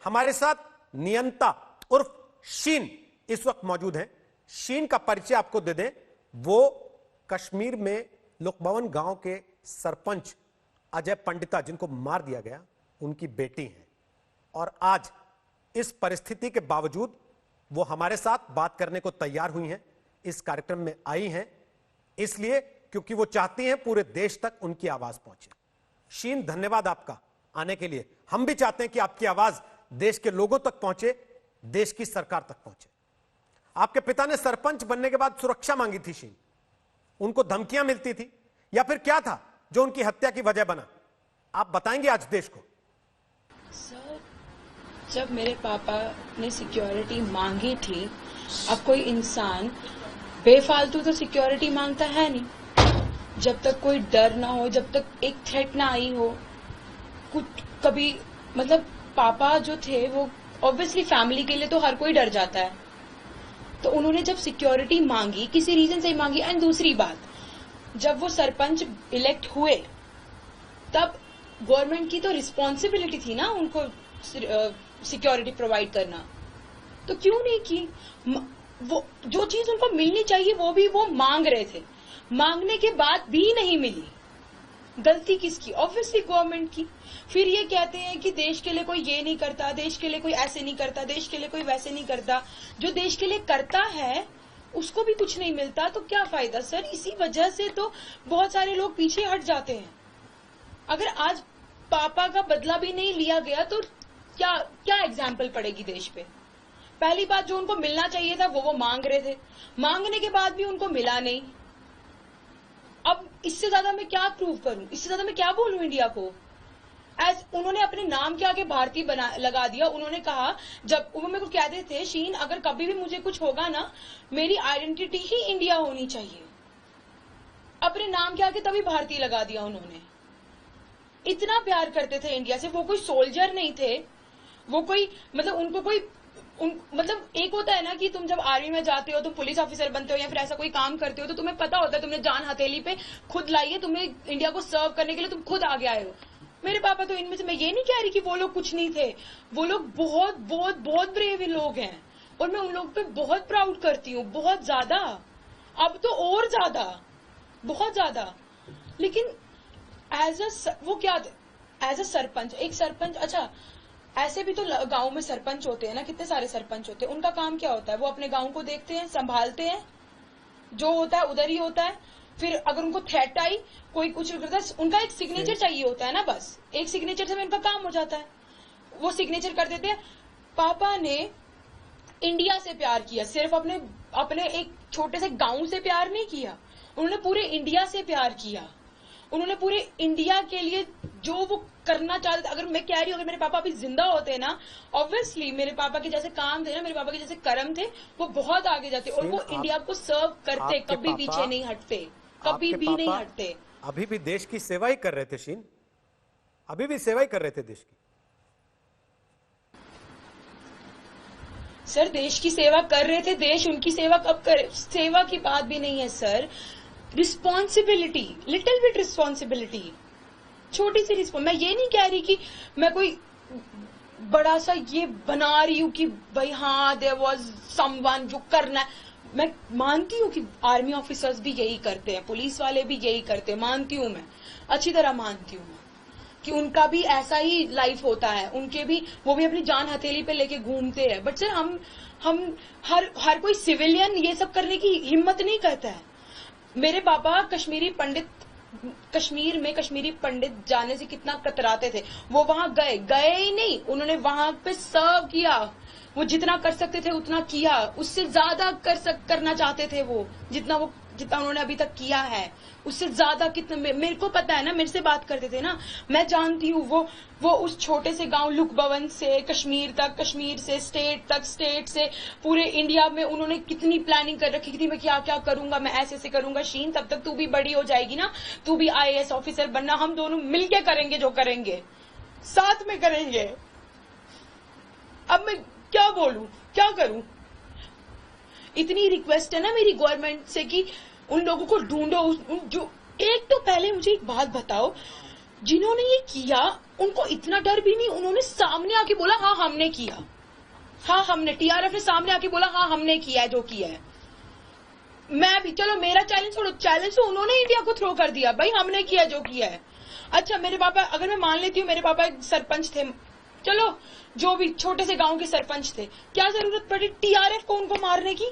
हमारे साथ नियंता उर्फ शीन इस वक्त मौजूद हैं। शीन का परिचय आपको दे दें, वो कश्मीर में लुकबवन गांव के सरपंच अजय पंडिता, जिनको मार दिया गया, उनकी बेटी हैं। और आज इस परिस्थिति के बावजूद वो हमारे साथ बात करने को तैयार हुई हैं, इस कार्यक्रम में आई हैं, इसलिए क्योंकि वो चाहती हैं पूरे देश तक उनकी आवाज पहुंचे। शीन, धन्यवाद आपका आने के लिए। हम भी चाहते हैं कि आपकी आवाज देश के लोगों तक पहुंचे, देश की सरकार तक पहुंचे। आपके पिता ने सरपंच बनने के बाद सुरक्षा मांगी थी शीन, उनको धमकियां मिलती थी, या फिर क्या था जो उनकी हत्या की वजह बना? आप बताएंगे आज देश को। सर, जब मेरे पापा ने सिक्योरिटी मांगी थी, अब कोई इंसान बेफालतू तो सिक्योरिटी मांगता है नहीं। जब तक कोई डर ना हो, जब तक एक थ्रेट ना आई हो, कुछ कभी मतलब पापा जो थे वो ऑब्वियसली फैमिली के लिए तो हर कोई डर जाता है। तो उन्होंने जब सिक्योरिटी मांगी, किसी रीजन से ही मांगी। एंड दूसरी बात, जब वो सरपंच इलेक्ट हुए तब गवर्नमेंट की तो रिस्पॉन्सिबिलिटी थी ना उनको सिक्योरिटी प्रोवाइड करना, तो क्यों नहीं की? वो जो चीज उनको मिलनी चाहिए वो भी वो मांग रहे थे, मांगने के बाद भी नहीं मिली। गलती किसकी? ऑब्वियसली गवर्नमेंट की। फिर ये कहते हैं कि देश के लिए कोई ये नहीं करता, देश के लिए कोई ऐसे नहीं करता, देश के लिए कोई वैसे नहीं करता। जो देश के लिए करता है उसको भी कुछ नहीं मिलता, तो क्या फायदा सर? इसी वजह से तो बहुत सारे लोग पीछे हट जाते हैं। अगर आज पापा का बदला भी नहीं लिया गया तो क्या क्या एग्जाम्पल पड़ेगी देश पे? पहली बात, जो उनको मिलना चाहिए था वो मांग रहे थे, मांगने के बाद भी उनको मिला नहीं। अब इससे ज्यादा मैं क्या प्रूव करूं, इससे ज्यादा मैं क्या बोलूं इंडिया को? उन्होंने अपने नाम के आगे भारतीय लगा दिया। उन्होंने कहा, जब वो मेरे को कहते थे, शीन अगर कभी भी मुझे कुछ होगा ना, मेरी आइडेंटिटी ही इंडिया होनी चाहिए। अपने नाम के आगे तभी भारतीय लगा दिया उन्होंने। इतना प्यार करते थे इंडिया से। वो कोई सोल्जर नहीं थे, वो कोई मतलब उनको कोई मतलब एक होता है ना कि तुम जब आर्मी में जाते हो, तुम पुलिस ऑफिसर बनते हो या फिर ऐसा कोई काम करते हो, तो तुम्हें पता होता है तुमने जान हथेली पे खुद लाई है, तुम्हें इंडिया को सर्व करने के लिए तुम खुद आगे आए हो। मेरे पापा तो इनमें से, मैं ये नहीं कह रही कि वो लोग कुछ नहीं थे, वो लोग बहुत बहुत बहुत ब्रेव लोग हैं और मैं उन लोग पे बहुत प्राउड करती हूँ, बहुत ज्यादा। अब तो और ज्यादा, बहुत ज्यादा। लेकिन एज अ सरपंच, एक सरपंच, अच्छा ऐसे भी तो गांव में सरपंच होते हैं ना, कितने सारे सरपंच होते हैं। उनका काम क्या होता है? वो अपने गांव को देखते हैं, संभालते हैं, जो होता है उधर ही होता है। फिर अगर उनको थ्रेट आई, कोई कुछ करता है, उनका एक सिग्नेचर चाहिए होता है ना, बस एक सिग्नेचर से उनका काम हो जाता है, वो सिग्नेचर कर देते हैं। पापा ने इंडिया से प्यार किया, सिर्फ अपने एक छोटे से गांव से प्यार नहीं किया, उन्होंने पूरे इंडिया से प्यार किया। उन्होंने पूरे इंडिया के लिए जो वो करना चाहते थे। अगर मैं कह रही हूँ, अगर मेरे पापा अभी जिंदा होते ना, ऑब्वियसली मेरे पापा के जैसे काम थे ना, मेरे पापा के जैसे कर्म थे, वो बहुत आगे जाते और वो इंडिया को सर्व करते, कभी पीछे नहीं हटते, कभी भी नहीं हटते। अभी भी देश की सेवा ही कर रहे थे शीन, अभी भी सेवा ही कर रहे थे देश की। सर देश की सेवा कर रहे थे, देश उनकी सेवा कब करे? सेवा की बात भी नहीं है sir, responsibility, little bit responsibility, छोटी सी रिस्पॉन्स। मैं ये नहीं कह रही कि मैं कोई बड़ा सा ये बना रही हूँ कि भाई हाँ देयर वाज समवन जो करना है। मैं मानती हूँ कि आर्मी ऑफिसर्स भी यही करते हैं, पुलिस वाले भी यही करते हैं, मानती हूँ मैं, अच्छी तरह मानती हूँ कि उनका भी ऐसा ही लाइफ होता है, उनके भी, वो भी अपनी जान हथेली पे लेके घूमते हैं। बट सर हम हर कोई सिविलियन ये सब करने की हिम्मत नहीं करता है। मेरे पापा कश्मीर में कश्मीरी पंडित जाने से कितना कतराते थे। वो वहां गए ही नहीं, उन्होंने वहां पे सर्व किया, वो जितना कर सकते थे उतना किया, उससे ज्यादा करना चाहते थे वो, जितना उन्होंने अभी तक किया है उससे ज्यादा। कितना मेरे को पता है ना, मेरे से बात करते थे ना, मैं जानती हूँ। वो उस छोटे से गांव लुकबवन से कश्मीर तक, कश्मीर से स्टेट तक, स्टेट से पूरे इंडिया में उन्होंने कितनी प्लानिंग कर रखी थी, मैं क्या क्या करूंगा, मैं ऐसे करूंगा। शीन, तब तक तू भी बड़ी हो जाएगी ना, तू भी IAS ऑफिसर बनना, हम दोनों मिलके करेंगे, जो करेंगे साथ में करेंगे। अब मैं क्या बोलूं, क्या करूं? इतनी रिक्वेस्ट है ना मेरी गवर्नमेंट से कि उन लोगों को ढूंढो। जो एक तो पहले मुझे एक बात बताओ, जिन्होंने ये किया उनको इतना डर भी नहीं, उन्होंने सामने आके बोला हाँ हमने किया, हाँ हमने, टीआरएफ ने सामने आके बोला हाँ हमने किया है जो किया है। मैं भी, चलो मेरा चैलेंज छोड़ो, चैलेंज तो उन्होंने इंडिया को थ्रो कर दिया, भाई हमने किया जो किया है। अच्छा मेरे पापा, अगर मैं मान लेती हूँ मेरे पापा एक सरपंच थे, चलो जो भी छोटे से गांव के सरपंच थे, क्या जरूरत पड़ी टीआरएफ को उनको मारने की?